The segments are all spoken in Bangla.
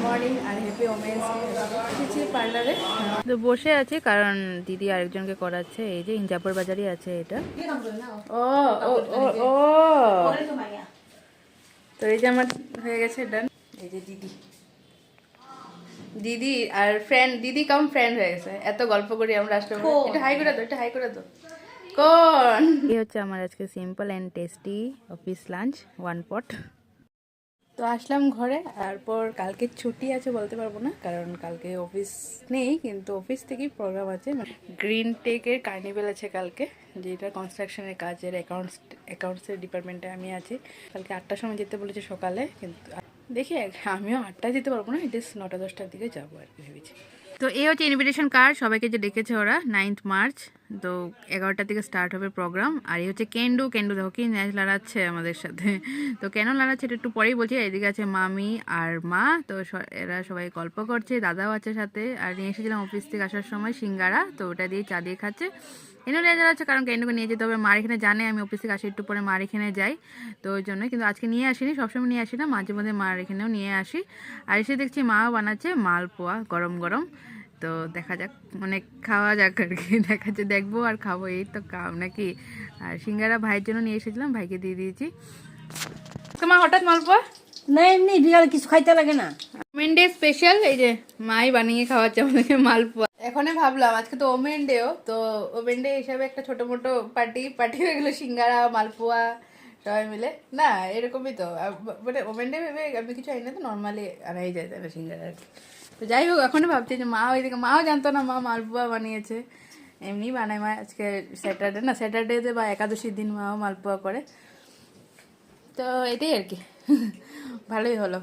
মর্নিং আর হ্যাপি ওমেন্স কিছু পার্লারে তো বসে আছি কারণ দিদি আরেকজনকে করাচ্ছে। এই যে ইনজাপুর বাজারই আছে এটা। ও ও ও ও তো এই যে আমার হয়ে গেছে ডান। এই যে দিদি দিদি আর ফ্রেন্ড, দিদি কাম ফ্রেন্ড হয়ে গেছে। এত গল্প করি আমরা আসলে। এটা হাই করে দাও, এটা হাই করে দাও। কোন এই হচ্ছে আমার আজকে simple and tasty office lunch, one pot. তো আসলাম ঘরে। তারপর কালকে ছুটি আছে বলতে পারবো না কারণ কালকে অফিস নেই, কিন্তু অফিস থেকেই প্রোগ্রাম আছে। গ্রিন টেকের কার্নিভেল আছে কালকে, যেটা কনস্ট্রাকশনের কাজের অ্যাকাউন্টসের ডিপার্টমেন্টে আমি আছি। কালকে 8টার সময় যেতে বলেছে সকালে, কিন্তু দেখি আমিও 8টায় যেতে পারবো না, এটা 9টা-10টার দিকে যাবো আর কি ভেবেছি। তো এই হচ্ছে ইনভিটেশন কার্ড, সবাইকে যে ডেকেছে ওরা 9th মার্চ। তো 11টার দিকে স্টার্ট হবে প্রোগ্রাম। আর এই হচ্ছে কেন্ডু দেখো কি ন্যাচ লড়াচ্ছে আমাদের সাথে। তো কেন লড়াচ্ছে এটা একটু পরেই বলছি। এদিকে আছে মামি আর মা, তো এরা সবাই গল্প করছে, দাদাও আছে সাথে। আর নিয়ে এসেছিলাম অফিস থেকে আসার সময় সিঙ্গারা, তো ওটা দিয়ে চা দিয়ে খাচ্ছে। কেন নিয়ে যাওয়া হচ্ছে কারণ কেন্ডুকে নিয়ে যেতে হবে। মার এখানে জানে আমি অফিস থেকে আসি একটু পরে মার এখানে যাই, তো ওই জন্যই। কিন্তু আজকে নিয়ে আসিনি, সবসময় নিয়ে আসি না, মাঝে মধ্যে মার এখানেও নিয়ে আসি। আর এসে দেখছি মাও বানাচ্ছে মালপোয়া গরম গরম। তো দেখা যাক, মানে খাওয়া যাক আর কি। দেখাচ্ছে দেখবো আর খাবো, এই তো কাম নাকি। আর সিঙ্গারা ভাইয়ের জন্য নিয়ে এসেছিলাম, ভাইকে দিয়ে দিয়েছি। তোমার হঠাৎ মালপোয়া না, এমনি বিড়াল কিছু খাইতে লাগে না। ওমেন ডে স্পেশাল, এই যে মাই বানিয়ে খাওয়াচ্ছে আমাদেরকে মালপোয়া। এখনই ভাবলাম আজকে তো ওমেন ডেও, তো ওমেন ডে হিসাবে একটা ছোট মোটো পার্টি হয়ে গেলো, সিঙ্গারা মালপোয়া সবাই মিলে। না এরকমই তো, মানে ওমেন ডে ভেবে আমি কিছু আনি না, তো নর্মালি আনাই যায় তাই না সিঙ্গারা আর কি। তো যাই হোক, এখনই ভাবছি যে মা ওইদিকে, মাও জানতো না মা মালপোয়া বানিয়েছে। এমনি বানায় মা, আজকে স্যাটারডেতে বা একাদশীর দিন মাও মালপোয়া করে। তো এটাই আর কি। ভালোই হলো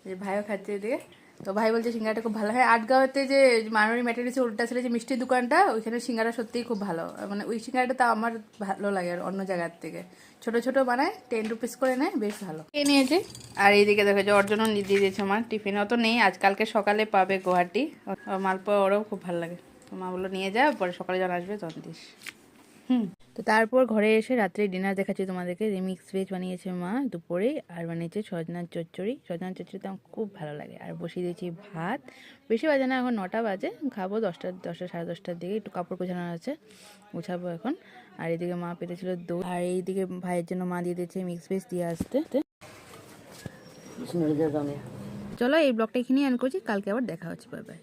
যে ভাইও খাচ্ছে এদিকে। তো ভাই বলছে সিঙ্গারাটা খুব ভালো হয়। আটগাঁওতে যে মানবী ম্যাটারিসের উল্টা ছিল যে মিষ্টির দোকানটা, ওইখানে সিঙ্গারা সত্যিই খুব ভালো। মানে ওই সিঙ্গারাটা তো আমার ভালো লাগে আর অন্য জায়গার থেকে। ছোট ছোট বানায়, 10 রুপিস করে নেয়, বেশ ভালো। খেয়ে নিয়েছে। আর এইদিকে দেখো যে ওর জন্য দিয়ে দিয়েছে আমার টিফিন। অত নেই, আজকালকে সকালে পাবে গুয়াহাটি মালপোয়া, ওরাও খুব ভালো লাগে। তো মা বললো নিয়ে যা, পরে সকালে যখন আসবে তখন দিস। তো তারপর ঘরে এসে রাত্রে ডিনার দেখাচ্ছি তোমাদেরকে। রিমিক্স ভেজ বানিয়েছে মা দুপুরে, আর বানিয়েছে সজনার চচ্চড়ি। সজনার চচ্চড়ি তো আমার খুব ভালো লাগে। আর বসিয়ে দিয়েছি ভাত। বেশি বাজে না, এখন 9টা বাজে, খাবো 10টা সাড়ে 10টার দিকে। একটু কাপড় গোছানোর আছে, গুছাবো এখন। আর এইদিকে মা পেতেছিল দই, আর এইদিকে ভাইয়ের জন্য মা দিয়ে দিয়েছে মিক্স ভেজ দিয়ে আসতে। চলো এই ব্লগটা এখানেই এন্ড করছি, কালকে আবার দেখা হচ্ছে, বাই বাই।